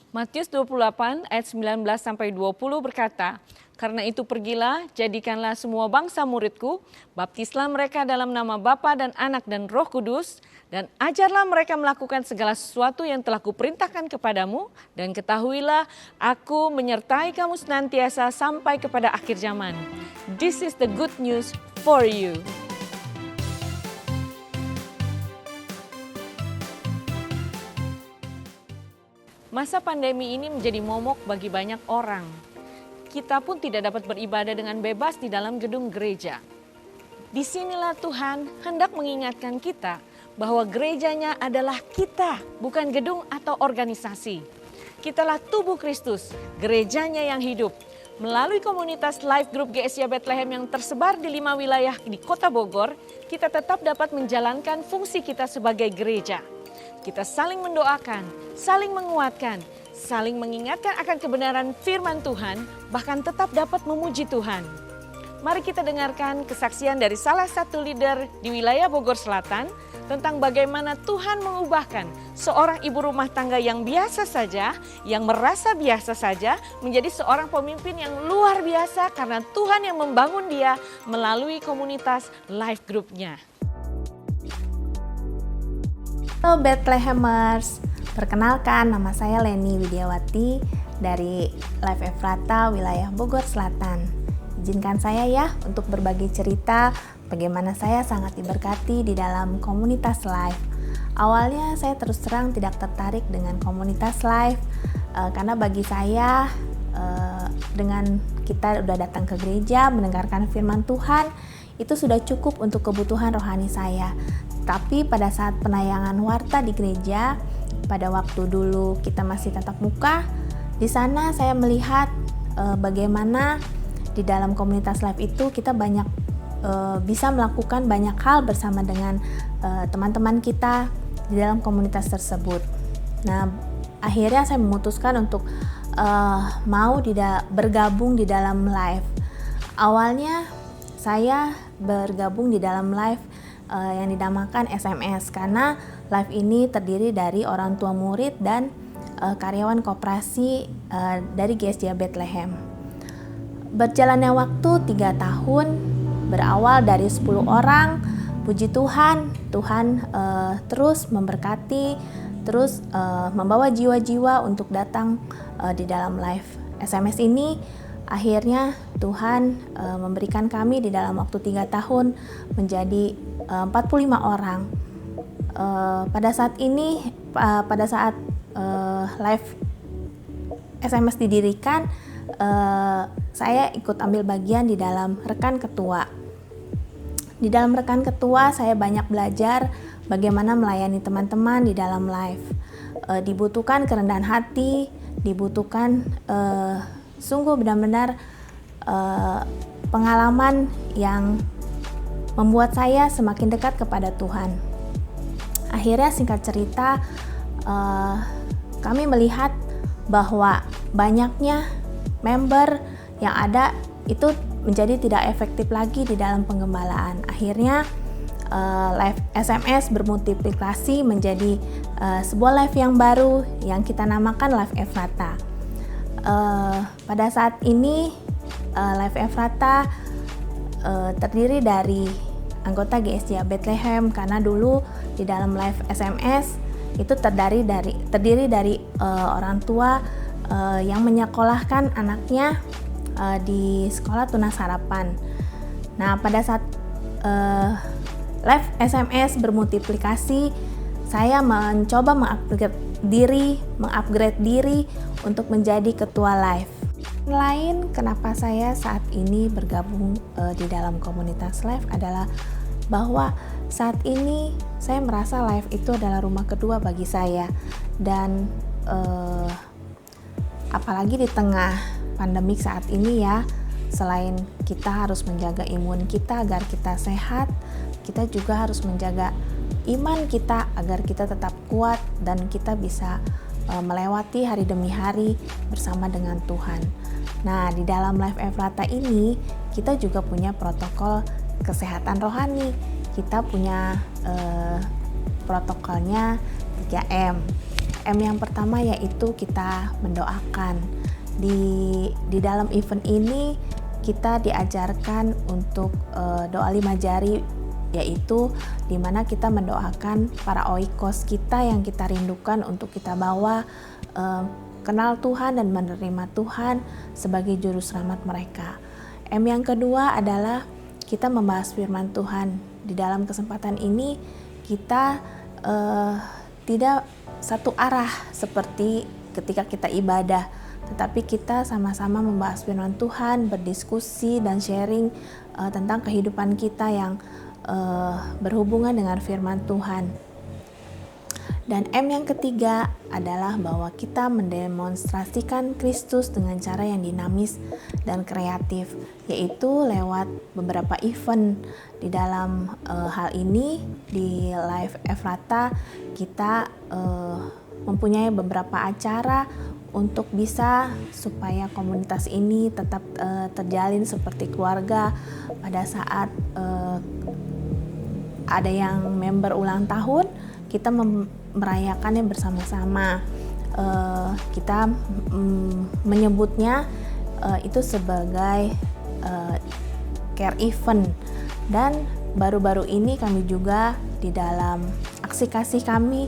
Matius 28 ayat 19-20 berkata, "Karena itu pergilah, jadikanlah semua bangsa muridku, baptislah mereka dalam nama Bapa dan Anak dan Roh Kudus, dan ajarlah mereka melakukan segala sesuatu yang telah kuperintahkan kepadamu, dan ketahuilah aku menyertai kamu senantiasa sampai kepada akhir zaman." This is the good news for you. Masa pandemi ini menjadi momok bagi banyak orang. Kita pun tidak dapat beribadah dengan bebas di dalam gedung gereja. Disinilah Tuhan hendak mengingatkan kita bahwa gerejanya adalah kita, bukan gedung atau organisasi. Kitalah tubuh Kristus, gerejanya yang hidup. Melalui komunitas Life Group GSIA Bethlehem yang tersebar di 5 wilayah di Kota Bogor, kita tetap dapat menjalankan fungsi kita sebagai gereja. Kita saling mendoakan, saling menguatkan, saling mengingatkan akan kebenaran firman Tuhan, bahkan tetap dapat memuji Tuhan. Mari kita dengarkan kesaksian dari salah satu leader di wilayah Bogor Selatan tentang bagaimana Tuhan mengubahkan seorang ibu rumah tangga yang biasa saja, yang merasa biasa saja, menjadi seorang pemimpin yang luar biasa karena Tuhan yang membangun dia melalui komunitas Life Group-nya. Halo Bethlehemers, perkenalkan nama saya Leni Widiawati dari Life Efrata wilayah Bogor Selatan. Izinkan saya ya untuk berbagi cerita bagaimana saya sangat diberkati di dalam komunitas Life. Awalnya saya terus terang tidak tertarik dengan komunitas Life karena bagi saya dengan kita udah datang ke gereja mendengarkan firman Tuhan itu sudah cukup untuk kebutuhan rohani saya. Tapi pada saat penayangan warta di gereja, pada waktu dulu kita masih tatap muka, di sana saya melihat bagaimana di dalam komunitas Life itu kita banyak bisa melakukan banyak hal bersama dengan teman-teman kita di dalam komunitas tersebut. Nah, akhirnya saya memutuskan untuk mau bergabung di dalam Life. Awalnya saya bergabung di dalam Life yang dinamakan SMS karena Life ini terdiri dari orang tua murid dan karyawan koperasi dari GSIA Bethlehem. Berjalannya waktu 3 tahun, berawal dari 10 orang, puji Tuhan, Tuhan terus memberkati, terus membawa jiwa-jiwa untuk datang di dalam Life SMS ini. Akhirnya Tuhan memberikan kami di dalam waktu 3 tahun menjadi 45 orang. Pada saat ini, pada saat Live SMS didirikan, saya ikut ambil bagian di dalam rekan ketua. Di dalam rekan ketua saya banyak belajar bagaimana melayani teman-teman di dalam Live. Dibutuhkan kerendahan hati, dibutuhkan sungguh benar-benar pengalaman yang membuat saya semakin dekat kepada Tuhan. Akhirnya singkat cerita, kami melihat bahwa banyaknya member yang ada itu menjadi tidak efektif lagi di dalam penggembalaan. Akhirnya Live SMS bermultiplikasi menjadi sebuah live yang baru yang kita namakan Live Efrata. Pada saat ini Live Efrata terdiri dari anggota GSIA Bethlehem karena dulu di dalam Live SMS itu terdiri dari orang tua yang menyekolahkan anaknya di sekolah tunas harapan. Nah, pada saat Live SMS bermultiplikasi, saya mencoba mengupgrade diri untuk menjadi ketua Live. Lain kenapa saya saat ini bergabung di dalam komunitas Live adalah bahwa saat ini saya merasa Live itu adalah rumah kedua bagi saya, dan apalagi di tengah pandemik saat ini ya, selain kita harus menjaga imun kita agar kita sehat, kita juga harus menjaga iman kita agar kita tetap kuat dan kita bisa melewati hari demi hari bersama dengan Tuhan. Nah, di dalam Live Efrata ini kita juga punya protokol kesehatan rohani. Kita punya protokolnya 3M. M yang pertama yaitu kita mendoakan. Di dalam event ini kita diajarkan untuk doa 5 jari, yaitu dimana kita mendoakan para oikos kita yang kita rindukan untuk kita bawa kenal Tuhan dan menerima Tuhan sebagai juru selamat mereka. M yang kedua adalah kita membahas firman Tuhan. Di dalam kesempatan ini kita tidak satu arah seperti ketika kita ibadah, tetapi kita sama-sama membahas firman Tuhan, berdiskusi dan sharing tentang kehidupan kita yang berhubungan dengan firman Tuhan. Dan M yang ketiga adalah bahwa kita mendemonstrasikan Kristus dengan cara yang dinamis dan kreatif, yaitu lewat beberapa event. Di dalam hal ini di Live Efrata kita mempunyai beberapa acara untuk bisa supaya komunitas ini tetap terjalin seperti keluarga. Pada saat ada yang member ulang tahun, kita merayakannya bersama-sama. Kita menyebutnya itu sebagai care event. Dan baru-baru ini kami juga di dalam aksi kasih kami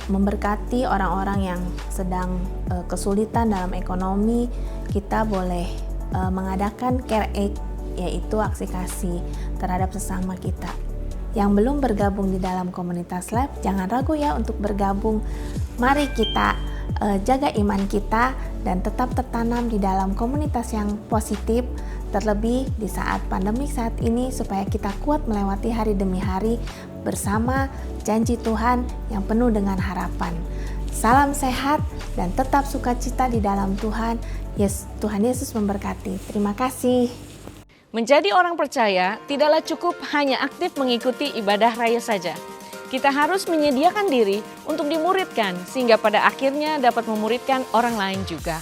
memberkati orang-orang yang sedang kesulitan dalam ekonomi. Kita boleh mengadakan care aid, yaitu aksi kasih terhadap sesama kita. Yang belum bergabung di dalam komunitas Live, jangan ragu ya untuk bergabung. Mari kita jaga iman kita dan tetap tertanam di dalam komunitas yang positif, terlebih di saat pandemi saat ini, supaya kita kuat melewati hari demi hari bersama janji Tuhan yang penuh dengan harapan. Salam sehat dan tetap sukacita di dalam Tuhan. Tuhan Yesus memberkati. Terima kasih. Menjadi orang percaya tidaklah cukup hanya aktif mengikuti ibadah raya saja. Kita harus menyediakan diri untuk dimuridkan sehingga pada akhirnya dapat memuridkan orang lain juga.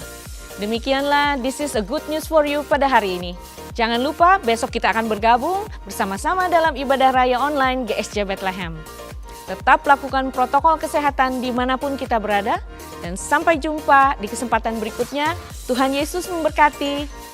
Demikianlah This is a Good News for You pada hari ini. Jangan lupa besok kita akan bergabung bersama-sama dalam ibadah raya online GSJ Bethlehem. Tetap lakukan protokol kesehatan dimanapun kita berada dan sampai jumpa di kesempatan berikutnya. Tuhan Yesus memberkati.